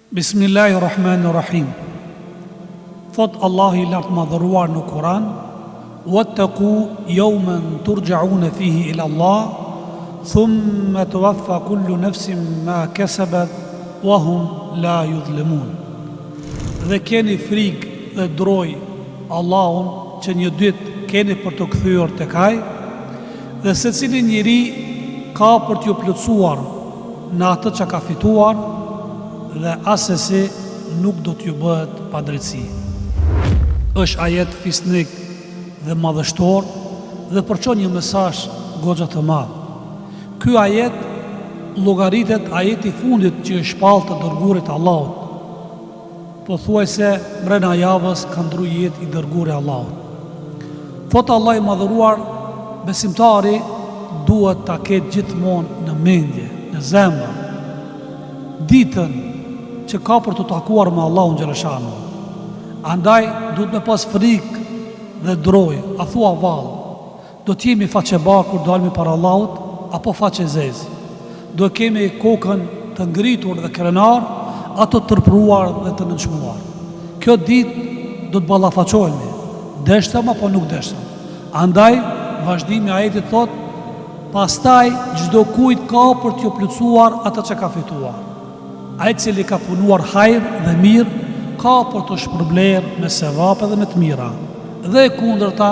Bismillahirrahmanirrahim. Thot Allahu I lartë madhëruar në Kur'an: "Wattaqu yawman turja'una fihi ila Allah, thumma tuwaffa kullu nafsin ma kasabat wa hum la yudhlimun." Dhe keni frikë dhe droj Allahun që një ditë keni për të kthyer tek Ai, dhe secili njeri ka për t'ju plotësuar në atë që ka fituar, dhe asesi nuk do t'ju bëhet pa drejtësi. Është ajet fisnik dhe madhështor dhe përçon një mesazh goxha të madh. Ky ajet llogaritet ajeti I fundit që është shpallë të dërguarit Allahut. Pothuajse brenda javës ka ndruar jetë I dërguarit Allahut. Thot Allah I madhëruar, besimtari duhet ta ketë gjithmonë në mendje, në zemër, ditën që ka për të takuar me Allahun xhaleshanu. Andaj duhet me pas frikë dhe droj, a thua vallë, do t'jemi faqebar kur dalmi para Allahut, apo faqe zezë. Do kemi kokën të ngritur dhe krenar, ato të tërpruar dhe të nënçmuar. Kjo ditë do të ballafaqohemi, deshtëm apo nuk deshtëm. Andaj vazhdimi I ajetit thot: pastaj çdo kujt ka për t'ju plotësuar atë që ka fituar. Ai cili ka punuar hajër dhe mirë, ka për të shpërbler me sevape dhe me të mira. Dhe e kundërta,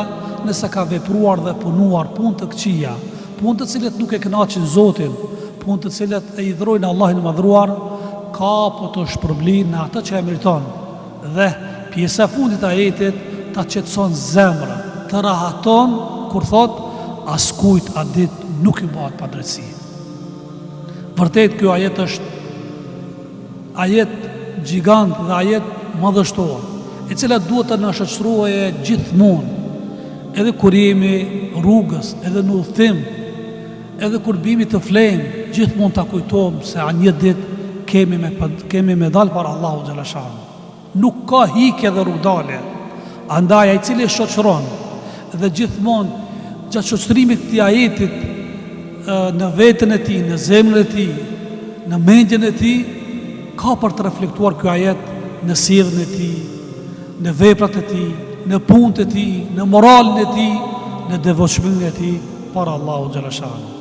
nëse ka vepruar dhe punuar punë të këqija, punë të cilat nuk e kënaqin Zotin, punë të cilat e idhrojnë Allahin e madhruar, ka për të shpërbler në atë që e meriton. Dhe pjesa e fundit e ajetit ta qetëson zemrën, të rahaton kur thot: askujt atë ditë nuk I bëhet pa drejtësi. Vërtet ky ajet është ajet gjigant dhe ajet madhështor, e cila duhet të na shoqëroje gjithmonë, edhe kur jemi rrugës, edhe në udhtim, edhe kur bimi të flejmë, gjithmonë ta kujtojmë se një ditë kemi me dal para Allahu xhaleshanu. Nuk ka hikje dhe rrugdalje. Andaj ai cili shoqëron dhe gjithmonë gjatë shoqërimit të ajetit në veten e tij, në zemrën e tij, në mendjen e tij, ka për të reflektuar ky ajet në sjelljen e tij, në veprat e tij, në punët e tij, në moralin e tij, në devotshmërinë e tij para Allahu xhaleshanu.